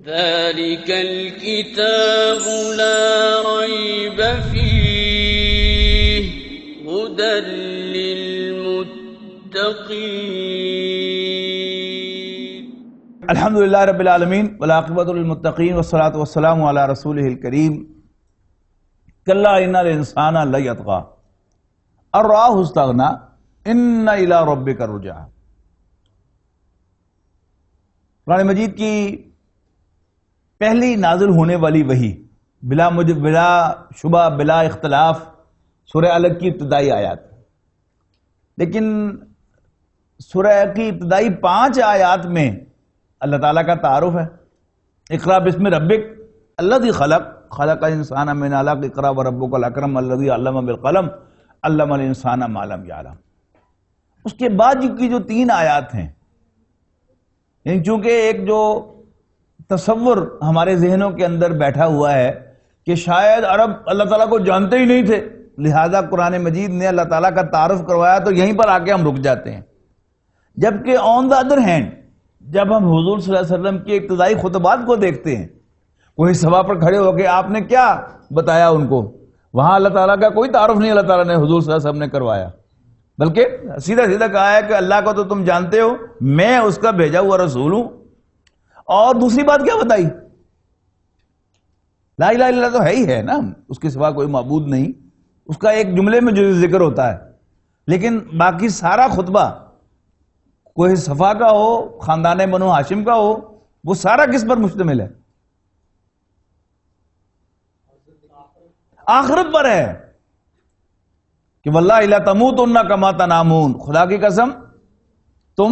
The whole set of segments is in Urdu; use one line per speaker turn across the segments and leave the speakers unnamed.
ذلك الكتاب لا ريب فيه هدى للمتقين.
الحمد للہ رب العالمین والعاقبۃ للمتقین والصلاۃ والسلام علی رسولہ الکریم. کلا ان الانسان لیطغی ان رآہ استغنی ان الی ربک الرجعی. قرآن مجید کی پہلی نازل ہونے والی وحی بلا شبہ بلا اختلاف سورہ الگ کی ابتدائی آیات، لیکن سورہ کی ابتدائی 5 آیات میں اللہ تعالیٰ کا تعارف ہے. اقرأ بسم ربک الذی خلق خلق الانسان من علق اقرأ وربک الاکرم الذی علم بالقلم علم الانسان ما لم یعلم. اس کے بعد کی جو 3 آیات ہیں، یعنی چونکہ ایک جو تصور ہمارے ذہنوں کے اندر بیٹھا ہوا ہے کہ شاید عرب اللہ تعالیٰ کو جانتے ہی نہیں تھے، لہذا قرآن مجید نے اللہ تعالیٰ کا تعارف کروایا تو یہیں پر آ کے ہم رک جاتے ہیں. جبکہ آن دا ادر ہینڈ جب ہم حضور صلی اللہ علیہ وسلم کے ابتدائی خطبات کو دیکھتے ہیں، کوئی سبھا پر کھڑے ہو کے آپ نے کیا بتایا ان کو، وہاں اللہ تعالیٰ کا کوئی تعارف نہیں اللہ تعالیٰ نے حضور صلی اللہ علیہ وسلم نے کروایا، بلکہ سیدھا سیدھا کہا ہے کہ اللہ کو تو تم جانتے ہو، میں اس کا بھیجا ہوا رسول ہوں. اور دوسری بات کیا بتائی؟ لا الہ الا اللہ تو ہے ہی ہے نا، اس کے سوا کوئی معبود نہیں، اس کا ایک جملے میں جو ذکر ہوتا ہے، لیکن باقی سارا خطبہ کوئی صفا کا ہو، خاندان بنو ہاشم کا ہو، وہ سارا کس پر مشتمل ہے؟ آخرت پر ہے کہ واللہ لا تموتن کما تنامون، خدا کی قسم تم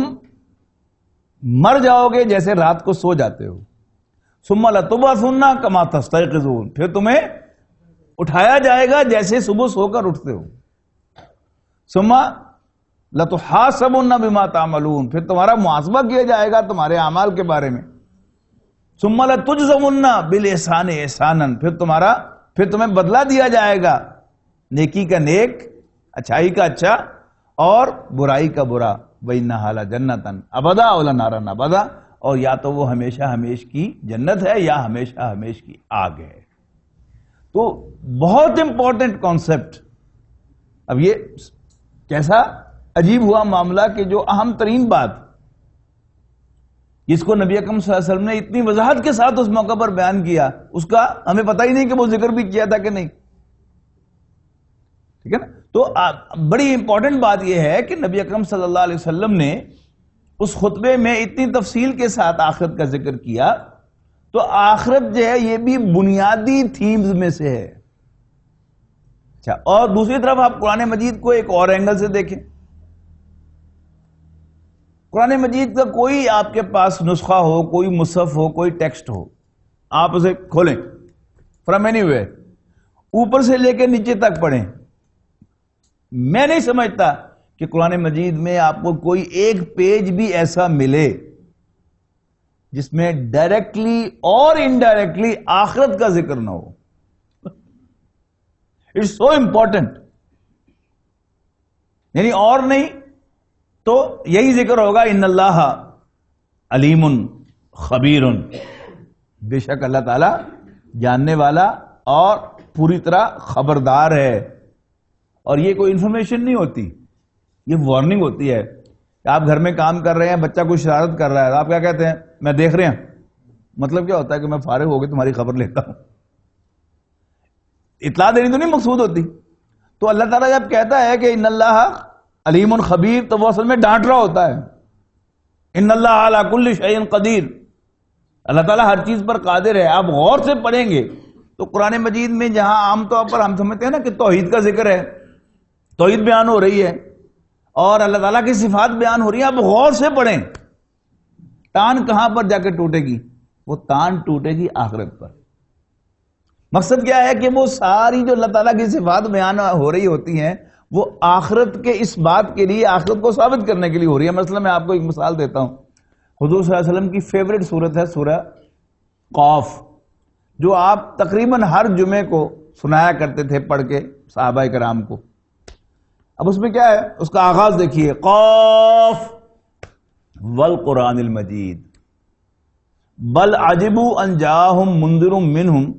مر جاؤ گے جیسے رات کو سو جاتے ہو. ثم لتبعثن کما تستيقظون، پھر تمہیں اٹھایا جائے گا جیسے صبح سو کر اٹھتے ہو. ثم لتحاسبن بما تعملون، پھر تمہارا محاسبہ کیا جائے گا تمہارے اعمال کے بارے میں. ثم لتجزون بالاحسان احسانا، پھر تمہیں بدلہ دیا جائے گا نیکی کا نیک، اچھائی کا اچھا اور برائی کا برا. وَإِنَّهَا لَجَنَّةً أَبَدًا أَوْ لَنَارًا أَبَدًا، اور یا تو وہ ہمیشہ ہمیش کی جنت ہے یا ہمیشہ ہمیش کی آگ ہے. تو بہت امپورٹنٹ کانسیپٹ. اب یہ کیسا عجیب ہوا معاملہ کہ جو اہم ترین بات جس کو نبی اکرم صلی اللہ علیہ وسلم نے اتنی وضاحت کے ساتھ اس موقع پر بیان کیا، اس کا ہمیں پتہ ہی نہیں کہ وہ ذکر بھی کیا تھا کہ نہیں. ٹھیک ہے نا؟ تو بڑی امپورٹنٹ بات یہ ہے کہ نبی اکرم صلی اللہ علیہ وسلم نے اس خطبے میں اتنی تفصیل کے ساتھ آخرت کا ذکر کیا، تو آخرت جو ہے یہ بھی بنیادی تھیمز میں سے ہے. اچھا، اور دوسری طرف آپ قرآن مجید کو ایک اور اینگل سے دیکھیں. قرآن مجید کا کوئی آپ کے پاس نسخہ ہو، کوئی مصحف ہو، کوئی ٹیکسٹ ہو، آپ اسے کھولیں فرام اینی ویئر، اوپر سے لے کے نیچے تک پڑھیں. میں نہیں سمجھتا کہ قرآن مجید میں آپ کو کوئی ایک پیج بھی ایسا ملے جس میں ڈائریکٹلی اور انڈائریکٹلی آخرت کا ذکر نہ ہو. It's so important. یعنی اور نہیں تو یہی ذکر ہوگا ان اللہ علیم خبیر، بے شک اللہ تعالی جاننے والا اور پوری طرح خبردار ہے. اور یہ کوئی انفارمیشن نہیں ہوتی، یہ وارننگ ہوتی ہے کہ آپ گھر میں کام کر رہے ہیں، بچہ کوئی شرارت کر رہا ہے، آپ کیا کہتے ہیں؟ میں دیکھ رہے ہیں. مطلب کیا ہوتا ہے کہ میں فارغ ہو کے تمہاری خبر لیتا ہوں. اطلاع دینی تو نہیں مقصود ہوتی. تو اللہ تعالیٰ جب کہتا ہے کہ ان اللہ علیم خبیر، تو وہ اصل میں ڈانٹ رہا ہوتا ہے. ان اللہ علی کل شیء قدیر، اللہ تعالیٰ ہر چیز پر قادر ہے. آپ غور سے پڑھیں گے تو قرآن مجید میں جہاں عام طور پر ہم سمجھتے ہیں نا کہ توحید کا ذکر ہے، توحید بیان ہو رہی ہے اور اللہ تعالیٰ کی صفات بیان ہو رہی ہیں، آپ غور سے پڑھیں. تان کہاں پر جا کے ٹوٹے گی؟ وہ تان ٹوٹے گی آخرت پر. مقصد کیا ہے کہ وہ ساری جو اللہ تعالیٰ کی صفات بیان ہو رہی ہوتی ہیں وہ آخرت کے اس بات کے لیے، آخرت کو ثابت کرنے کے لیے ہو رہی ہے. مثلا میں آپ کو ایک مثال دیتا ہوں. حضور صلی اللہ علیہ وسلم کی فیوریٹ سورت ہے سورہ قاف، جو آپ تقریباً ہر جمعے کو سنایا کرتے تھے پڑھ کے صحابہ کرام کو. اب اس میں کیا ہے؟ اس کا آغاز دیکھیے، قاف والقرآن المجید. بل عجبوا ان جاءہم منذر منہم،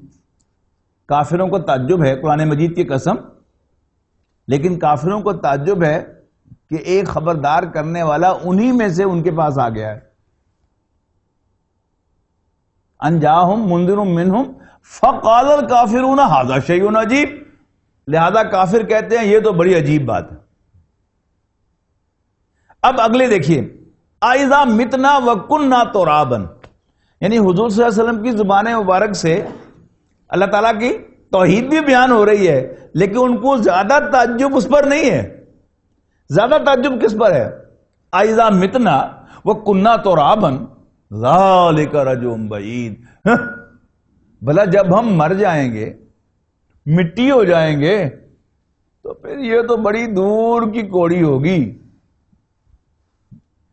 کافروں کو تعجب ہے، قرآن مجید کی قسم، لیکن کافروں کو تعجب ہے کہ ایک خبردار کرنے والا انہی میں سے ان کے پاس آ گیا ہے. ان جاءہم منذر منہم فقال الکافرون ھذا شیء عجیب، لہذا کافر کہتے ہیں یہ تو بڑی عجیب بات ہے. اب اگلے دیکھیے، اذا متنا وکننا ترابا، یعنی حضور صلی اللہ علیہ وسلم کی زبان مبارک سے اللہ تعالیٰ کی توحید بھی بیان ہو رہی ہے، لیکن ان کو زیادہ تعجب اس پر نہیں ہے. زیادہ تعجب کس پر ہے؟ اذا متنا وکننا ترابا ذالک رجع بعید، بھلا جب ہم مر جائیں گے، مٹی ہو جائیں گے، تو پھر یہ تو بڑی دور کی کوڑی ہوگی.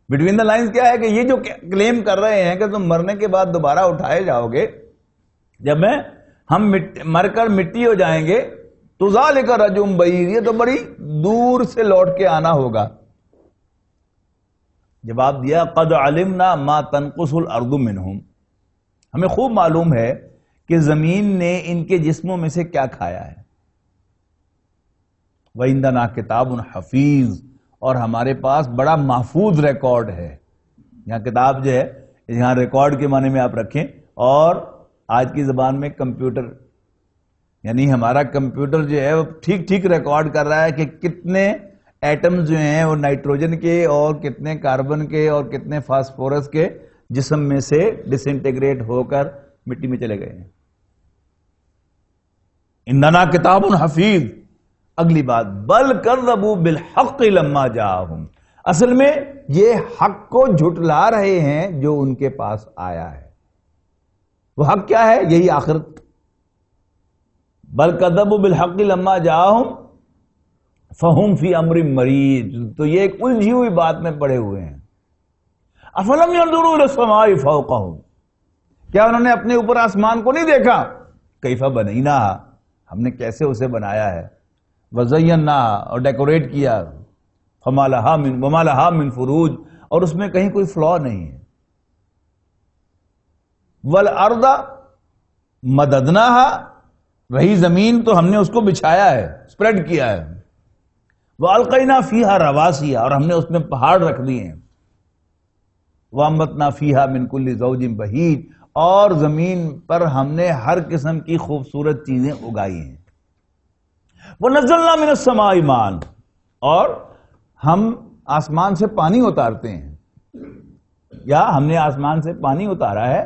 بٹوین دا لائنز کیا ہے کہ یہ جو کلیم کر رہے ہیں کہ تم مرنے کے بعد دوبارہ اٹھائے جاؤ گے، جب ہم مر کر مٹی ہو جائیں گے تو ذالک رجع بعید، یہ تو بڑی دور سے لوٹ کے آنا ہوگا. جواب دیا قد علمنا ما تنقص الارض منہم، ہمیں خوب معلوم ہے کہ زمین نے ان کے جسموں میں سے کیا کھایا ہے. وَعِندَنَا کتاب حفیظ، اور ہمارے پاس بڑا محفوظ ریکارڈ ہے. یہاں کتاب جو ہے یہاں ریکارڈ کے معنی میں آپ رکھیں، اور آج کی زبان میں کمپیوٹر، یعنی ہمارا کمپیوٹر جو ہے وہ ٹھیک ٹھیک ریکارڈ کر رہا ہے کہ کتنے ایٹمز جو ہیں وہ نائٹروجن کے اور کتنے کاربن کے اور کتنے فاسفورس کے جسم میں سے ڈس انٹیگریٹ ہو کر مٹی میں چلے گئے ہیں. عندنا کتاب حفیظ. اگلی بات، بل کذبوا بالحق لما جاءہم، اصل میں یہ حق کو جھٹلا رہے ہیں جو ان کے پاس آیا ہے. وہ حق کیا ہے؟ یہی آخرت. بل کذبوا بالحق لما جاءہم فہم فی امر مریج، تو یہ ایک الجھی ہوئی بات میں پڑے ہوئے ہیں. افلم ينظروا الى السماء فوقهم، کیا انہوں نے اپنے اوپر آسمان کو نہیں دیکھا؟ کیف بنیناھا، ہم نے کیسے اسے بنایا ہے. وزیناھا، اور ڈیکوریٹ کیا. فما لھا من فروج، اور اس میں کہیں کوئی فلا نہیں ہے. والارض مددناھا، رہی زمین تو ہم نے اس کو بچھایا ہے، اسپریڈ کیا ہے. والقینا فیھا رواسیا، اور ہم نے اس میں پہاڑ رکھ دیے ہیں. وانبتنا فیھا من کل زوج بہیج، اور زمین پر ہم نے ہر قسم کی خوبصورت چیزیں اگائی ہیں. وَنَزَّلْنَا مِنَ السَّمَاءِ مَاءً، اور ہم آسمان سے پانی اتارتے ہیں، یا ہم نے آسمان سے پانی اتارا ہے.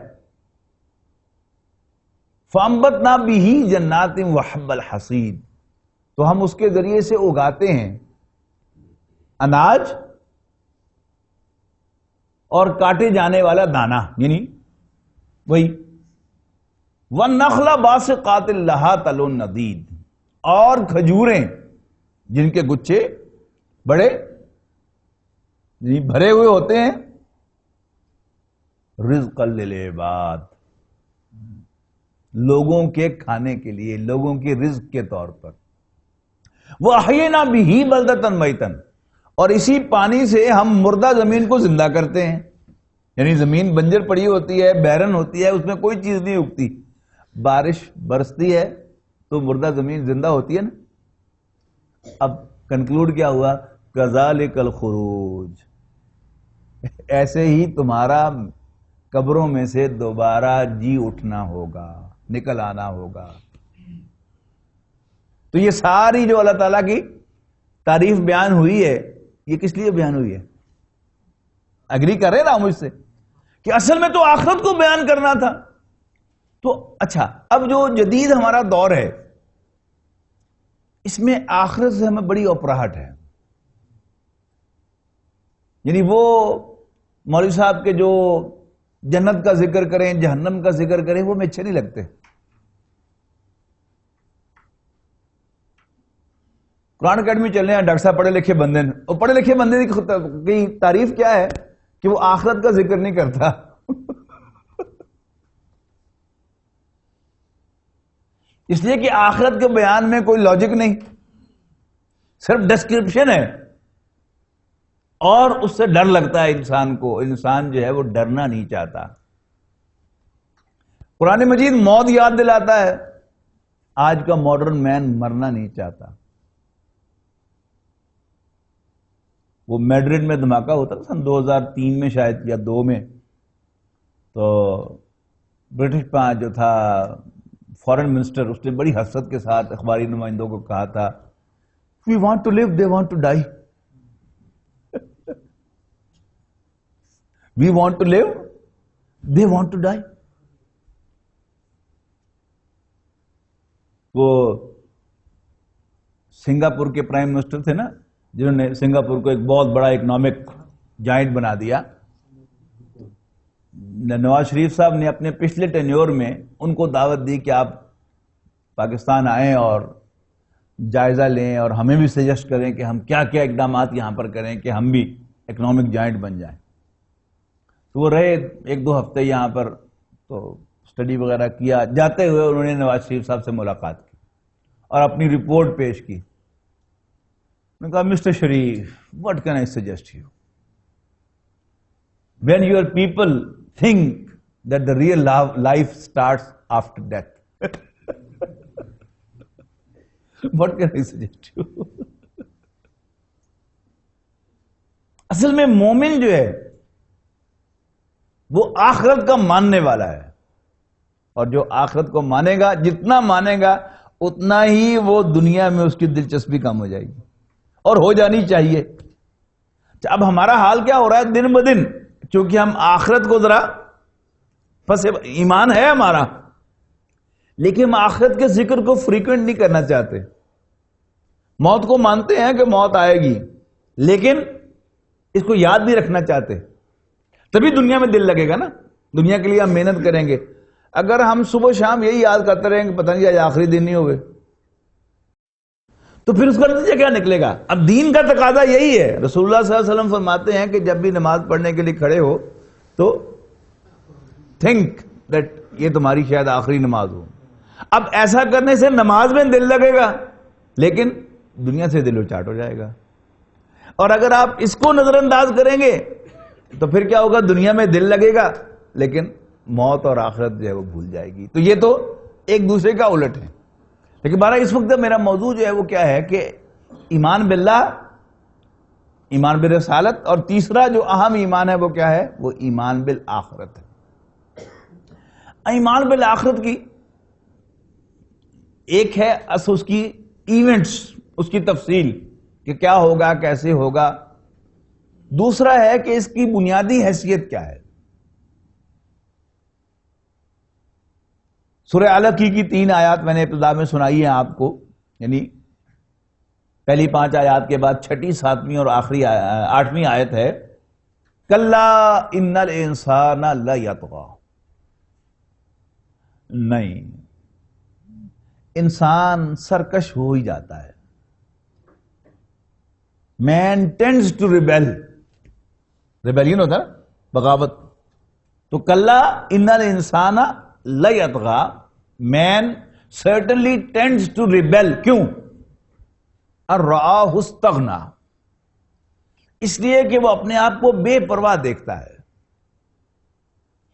فَأَنبَتْنَا بِهِ جَنَّاتٍ وَحَبَّ الْحَصِيدِ، تو ہم اس کے ذریعے سے اگاتے ہیں اناج اور کاٹے جانے والا دانا، یعنی وہی. وَالنَّخْلَ بَاسِقَاتٍ لَهَا طَلْعٌ نَضِيدٌ، اور کھجوریں جن کے گچھے بڑے بھرے ہوئے ہوتے ہیں. رزقا للعباد، لوگوں کے کھانے کے لیے، لوگوں کے رزق کے طور پر. وَأَحْيَيْنَا بِهِ بَلْدَةً مَيْتًا، اور اسی پانی سے ہم مردہ زمین کو زندہ کرتے ہیں. یعنی زمین بنجر پڑی ہوتی ہے، بیرن ہوتی ہے، اس میں کوئی چیز نہیں اگتی. بارش برستی ہے تو مردہ زمین زندہ ہوتی ہے نا. اب کنکلوڈ کیا ہوا؟ کذالک الخروج، ایسے ہی تمہارا قبروں میں سے دوبارہ جی اٹھنا ہوگا، نکل آنا ہوگا. تو یہ ساری جو اللہ تعالیٰ کی تعریف بیان ہوئی ہے، یہ کس لیے بیان ہوئی ہے؟ اگری کر رہے نا مجھ سے کہ اصل میں تو آخرت کو بیان کرنا تھا. تو اچھا، اب جو جدید ہمارا دور ہے اس میں آخرت سے ہمیں بڑی اپراہٹ ہے. یعنی وہ مولوی صاحب کے جو جنت کا ذکر کریں، جہنم کا ذکر کریں، وہ ہمیں اچھے نہیں لگتے. قرآن اکیڈمی چلنے ہیں، ڈاکٹر صاحب پڑھے لکھے بندے ہیں، اور پڑھے لکھے بندے کی تعریف کیا ہے کہ وہ آخرت کا ذکر نہیں کرتا. اس لیے کہ آخرت کے بیان میں کوئی لاجک نہیں، صرف ڈسکرپشن ہے، اور اس سے ڈر لگتا ہے انسان کو. انسان جو ہے وہ ڈرنا نہیں چاہتا. قرآن مجید موت یاد دلاتا ہے. آج کا ماڈرن مین مرنا نہیں چاہتا. وہ میڈرڈ میں دھماکہ ہوتا تھا سن 2003 میں شاید یا 2 میں، تو برٹش جو تھا فارن منسٹر، اس نے بڑی حسرت کے ساتھ اخباری نمائندوں کو کہا تھا we want to live, they want to die. We want to live, they want to die. وہ سنگاپور کے پرائم منسٹر تھے نا، جنہوں نے سنگاپور کو ایک بہت بڑا اکنامک جائنٹ بنا دیا. نواز شریف صاحب نے اپنے پچھلے ٹینیور میں ان کو دعوت دی کہ آپ پاکستان آئیں اور جائزہ لیں اور ہمیں بھی سجیسٹ کریں کہ ہم کیا کیا اقدامات یہاں پر کریں کہ ہم بھی اکنامک جائنٹ بن جائیں. تو وہ رہے 1-2 ہفتے یہاں پر، تو اسٹڈی وغیرہ کیا. جاتے ہوئے انہوں نے نواز شریف صاحب سے ملاقات کی اور اپنی رپورٹ پیش کی. میں نے کہا mister Sharif, what can I suggest you? When your people think that the real life starts after death. What can I suggest you? اصل میں مومن جو ہے وہ آخرت کا ماننے والا ہے، اور جو آخرت کو مانے گا، جتنا مانے گا اتنا ہی وہ دنیا میں اس کی دلچسپی کم ہو جائے گی، اور ہو جانی چاہیے. اب ہمارا حال کیا ہو رہا ہے دن بدن، چونکہ ہم آخرت کو ذرا بس ایمان ہے ہمارا، لیکن ہم آخرت کے ذکر کو فریکوینٹ نہیں کرنا چاہتے. موت کو مانتے ہیں کہ موت آئے گی، لیکن اس کو یاد نہیں رکھنا چاہتے. تبھی دنیا میں دل لگے گا نا. دنیا کے لیے ہم محنت کریں گے. اگر ہم صبح شام یہی یاد کرتے رہیں گے پتہ نہیں آج آخری دن نہیں ہوئے، تو پھر اس کا نتیجہ کیا نکلے گا؟ اب دین کا تقاضا یہی ہے. رسول اللہ صلی اللہ علیہ وسلم فرماتے ہیں کہ جب بھی نماز پڑھنے کے لیے کھڑے ہو تو تھنک دیٹ یہ تمہاری شاید آخری نماز ہو. اب ایسا کرنے سے نماز میں دل لگے گا، لیکن دنیا سے دل اچاٹ ہو جائے گا. اور اگر آپ اس کو نظر انداز کریں گے تو پھر کیا ہوگا؟ دنیا میں دل لگے گا لیکن موت اور آخرت جو ہے وہ بھول جائے گی. تو یہ تو ایک دوسرے کا الٹ ہے. لیکن بارہ اس وقت میرا موضوع جو ہے وہ کیا ہے کہ ایمان باللہ، ایمان بالرسالت، اور تیسرا جو اہم ایمان ہے وہ کیا ہے؟ وہ ایمان بالآخرت ہے. ایمان بالآخرت کی ایک ہے اس کی ایونٹس، اس کی تفصیل کہ کیا ہوگا، کیسے ہوگا. دوسرا ہے کہ اس کی بنیادی حیثیت کیا ہے. سورہ علق کی 3 آیات میں نے ابتدا میں سنائی ہیں آپ کو، یعنی پہلی 5 آیات کے بعد 6، 7 اور آخری 8ویں آیت ہے کلا ان الانسان لیطغی. نہیں، انسان سرکش ہو ہی جاتا ہے. مین ٹینڈز ٹو ریبیل، ریبیلین ہوتا ہے بغاوت. تو کلا ان الانسان لیطغی، مین certainly tends to rebel. کیوں؟ الرآہ استغنی، اس لیے کہ وہ اپنے آپ کو بے پرواہ دیکھتا ہے.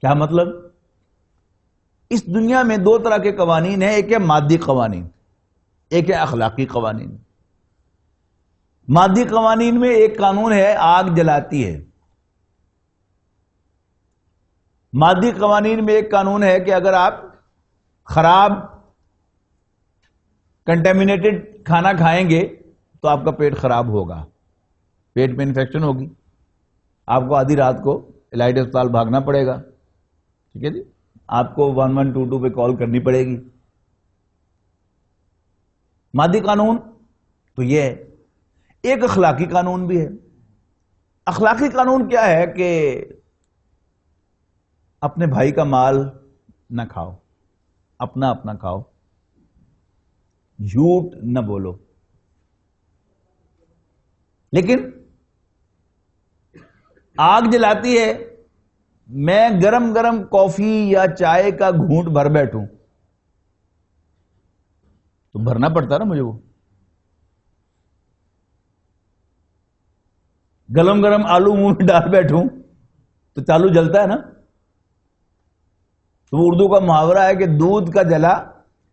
کیا مطلب؟ اس دنیا میں 2 طرح کے قوانین ہیں. ایک ہے مادی قوانین، ایک ہے اخلاقی قوانین. مادی قوانین میں ایک قانون ہے آگ جلاتی ہے. مادی قوانین میں ایک قانون ہے کہ اگر آپ خراب کنٹامینیٹڈ کھانا کھائیں گے تو آپ کا پیٹ خراب ہوگا، پیٹ میں انفیکشن ہوگی، آپ کو آدھی رات کو الائٹ اسپتال بھاگنا پڑے گا. ٹھیک ہے جی، آپ کو 1122 پہ کال کرنی پڑے گی. مادی قانون تو یہ ہے. ایک اخلاقی قانون بھی ہے. اخلاقی قانون کیا ہے کہ اپنے بھائی کا مال نہ کھاؤ، اپنا اپنا کھاؤ، جھوٹ نہ بولو. لیکن آگ جلاتی ہے، میں گرم گرم کافی یا چائے کا گھونٹ بھر بیٹھوں تو بھرنا پڑتا نا مجھے. وہ گرم گرم آلو منہ میں ڈال بیٹھوں تو چالو جلتا ہے نا. تو وہ اردو کا محاورہ ہے کہ دودھ کا جلا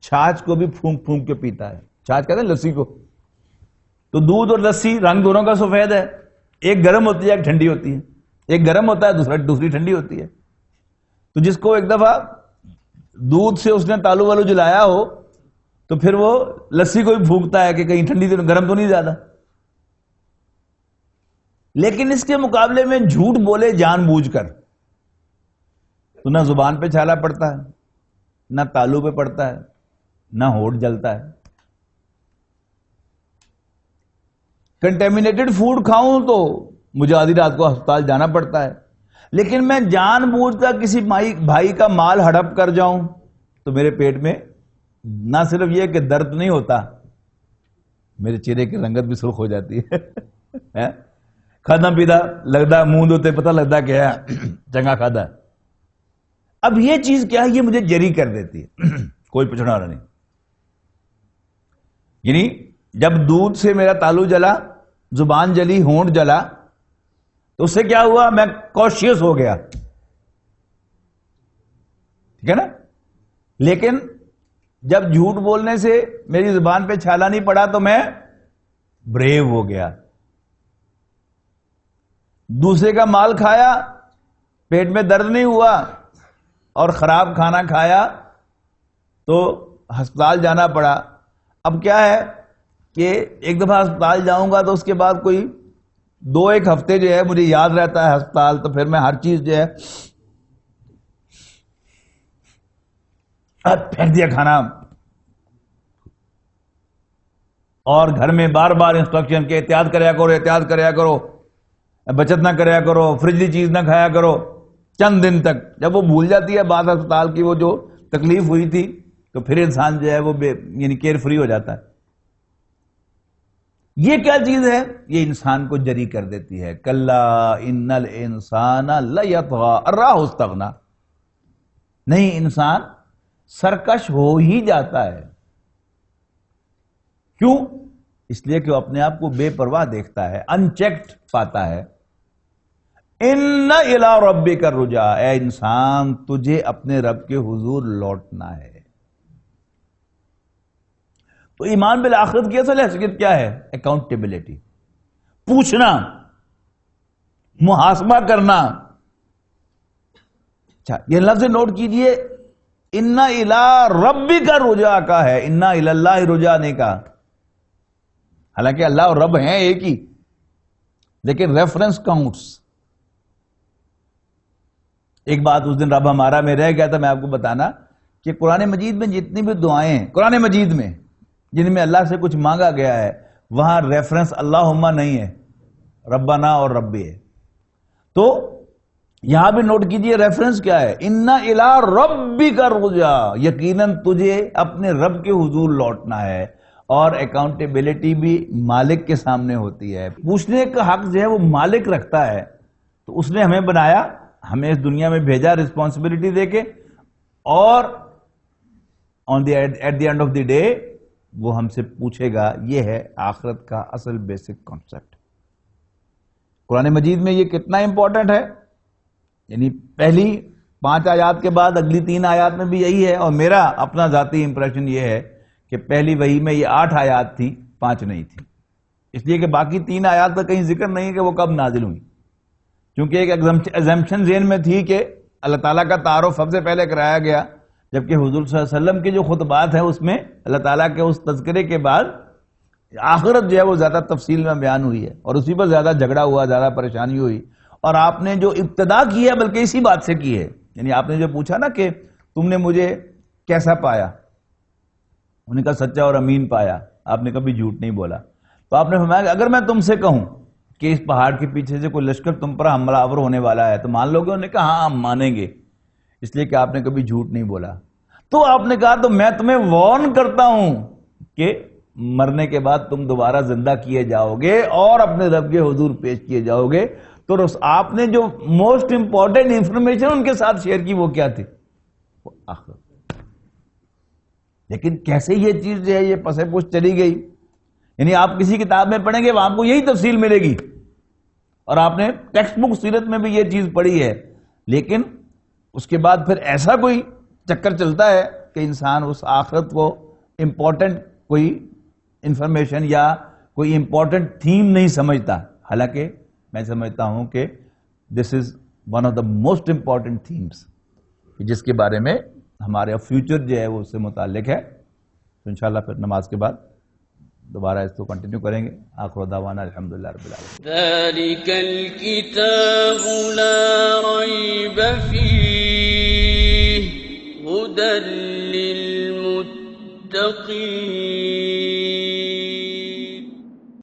چھاچھ کو بھی پھونک پھونک کے پیتا ہے. چھاچھ کہتے ہیں لسی کو. تو دودھ اور لسی رنگ دونوں کا سفید ہے, ایک گرم ہوتی ہے ایک ٹھنڈی ہوتی ہے, ایک گرم ہوتا ہے دوسری ٹھنڈی ہوتی ہے. تو جس کو ایک دفعہ دودھ سے اس نے تالو والو جلایا ہو تو پھر وہ لسی کو بھی پھونکتا ہے کہ کہیں ٹھنڈی تو گرم تو نہیں زیادہ. لیکن اس کے مقابلے میں جھوٹ بولے جان بوجھ کر تو نہ زبان پہ چھالا پڑتا ہے, نہ تالو پہ پڑتا ہے, نہ ہونٹ جلتا ہے. کنٹیمنیٹڈ فوڈ کھاؤں تو مجھے آدھی رات کو ہسپتال جانا پڑتا ہے, لیکن میں جان بوجھ کر کسی بھائی کا مال ہڑپ کر جاؤں تو میرے پیٹ میں نہ صرف یہ کہ درد نہیں ہوتا, میرے چہرے کی رنگت بھی سرخ ہو جاتی ہے. کھانا پیتا لگتا منہ ہوتے پتہ لگتا کہ ہے چنگا کھادا. اب یہ چیز کیا ہے, یہ مجھے جری کر دیتی ہے, کوئی پوچھنا والا نہیں. یعنی جب دودھ سے میرا تالو جلا, زبان جلی, ہونٹ جلا, تو اس سے کیا ہوا, میں کاشیس ہو گیا, ٹھیک ہے نا. لیکن جب جھوٹ بولنے سے میری زبان پہ چھالا نہیں پڑا تو میں بریو ہو گیا. دوسرے کا مال کھایا, پیٹ میں درد نہیں ہوا, اور خراب کھانا کھایا تو ہسپتال جانا پڑا. اب کیا ہے کہ ایک دفعہ ہسپتال جاؤں گا تو اس کے بعد کوئی 2-1 ہفتے جو ہے مجھے یاد رہتا ہے ہسپتال, تو پھر میں ہر چیز جو ہے پھینک دیا کھانا, اور گھر میں بار بار انسٹرکشن کہ احتیاط کریا کرو, احتیاط کریا کرو, بچت نہ کریا کرو, فرجلی چیز نہ کھایا کرو. چند دن تک جب وہ بھول جاتی ہے بات ہسپتال کی, وہ جو تکلیف ہوئی تھی, تو پھر انسان جو ہے وہ یعنی کیئر فری ہو جاتا ہے. یہ کیا چیز ہے, یہ انسان کو جری کر دیتی ہے. کلا ان الانسان لیطغی ان رآہ استغنی. نہیں, انسان سرکش ہو ہی جاتا ہے. کیوں؟ اس لیے کہ وہ اپنے آپ کو بے پرواہ دیکھتا ہے, ان چیکڈ پاتا ہے. ان الی ربک الرجاء, اے انسان تجھے اپنے رب کے حضور لوٹنا ہے. تو ایمان بالآخرت کی اصل حیثیت کیا ہے؟ اکاؤنٹیبلٹی, پوچھنا, محاسبہ کرنا. اچھا, یہ لفظ نوٹ کیجئے, ان الی ربک الرجاء کا ہے, ان الی اللہ رجاء نے کہا. حالانکہ اللہ اور رب ہیں ایک ہی, لیکن ریفرنس کاؤنٹس. ایک بات اس دن رب ہمارا میں رہ گیا تھا میں آپ کو بتانا, کہ قرآن مجید میں جتنی بھی دعائیں ہیں قرآن مجید میں جن میں اللہ سے کچھ مانگا گیا ہے, وہاں ریفرنس اللہم نہیں ہے, ربنا اور ربی ہے. تو یہاں بھی نوٹ کیجئے ریفرنس کیا ہے, ان الی ربک الرجاء, یقیناً تجھے اپنے رب کے حضور لوٹنا ہے. اور اکاؤنٹیبلٹی بھی مالک کے سامنے ہوتی ہے. پوچھنے کا حق جو ہے وہ مالک رکھتا ہے. تو اس نے ہمیں بنایا, ہمیں اس دنیا میں بھیجا رسپانسبلٹی دے کے, اور at the end of the day وہ ہم سے پوچھے گا. یہ ہے آخرت کا اصل بیسک کانسیپٹ. قرآن مجید میں یہ کتنا امپورٹنٹ ہے, یعنی پہلی 5 آیات کے بعد اگلی 3 آیات میں بھی یہی ہے. اور میرا اپنا ذاتی امپریشن یہ ہے کہ پہلی وحی میں یہ 8 آیات تھی, 5 نہیں تھی. اس لیے کہ باقی 3 آیات کا کہیں ذکر نہیں کہ وہ کب نازل ہوئی, کیونکہ ایک ایگزمپشن ذہن میں تھی کہ اللہ تعالیٰ کا تعارف سب سے پہلے کرایا گیا, جبکہ حضور صلی اللہ علیہ وسلم کے جو خطبات ہیں اس میں اللہ تعالیٰ کے اس تذکرے کے بعد آخرت جو ہے وہ زیادہ تفصیل میں بیان ہوئی ہے, اور اسی پر زیادہ جھگڑا ہوا, زیادہ پریشانی ہوئی. اور آپ نے جو ابتدا کی ہے بلکہ اسی بات سے کی ہے. یعنی آپ نے جو پوچھا نا کہ تم نے مجھے کیسا پایا, انہوں نے کہا سچا اور امین پایا, آپ نے کبھی جھوٹ نہیں بولا. تو آپ نے فرمایا کہ اگر میں تم سے کہوں کہ اس پہاڑ کے پیچھے سے کوئی لشکر تم پر حملہ آور ہونے والا ہے تو مان لو گے؟ انہوں نے کہا ہاں ہم مانیں گے, اس لیے کہ آپ نے کبھی جھوٹ نہیں بولا. تو آپ نے کہا تو میں تمہیں وارن کرتا ہوں کہ مرنے کے بعد تم دوبارہ زندہ کیے جاؤ گے اور اپنے رب کے حضور پیش کیے جاؤ گے. تو آپ نے جو موسٹ امپورٹنٹ انفارمیشن ان کے ساتھ شیئر کی وہ کیا تھی؟ وہ آخرت. لیکن کیسے یہ چیز جو ہے یہ پسے پوچھ چلی گئی. یعنی آپ کسی کتاب میں پڑھیں گے وہاں آپ کو یہی تفصیل ملے گی, اور آپ نے ٹیکسٹ بک سیرت میں بھی یہ چیز پڑھی ہے, لیکن اس کے بعد پھر ایسا کوئی چکر چلتا ہے کہ انسان اس آخرت کو امپورٹنٹ کوئی انفارمیشن یا کوئی امپورٹنٹ تھیم نہیں سمجھتا، حالانکہ میں سمجھتا ہوں کہ this is one of the most important themes جس کے بارے میں ہمارے فیوچر جو ہے وہ اس سے متعلق ہے. تو انشاءاللہ پھر نماز کے بعد دوبارہ اس کو کنٹینیو کریں گے. آخر دعوانا الحمدللہ رب العالمین.
ذلك الكتاب لا ريب فيه هدى للمتقين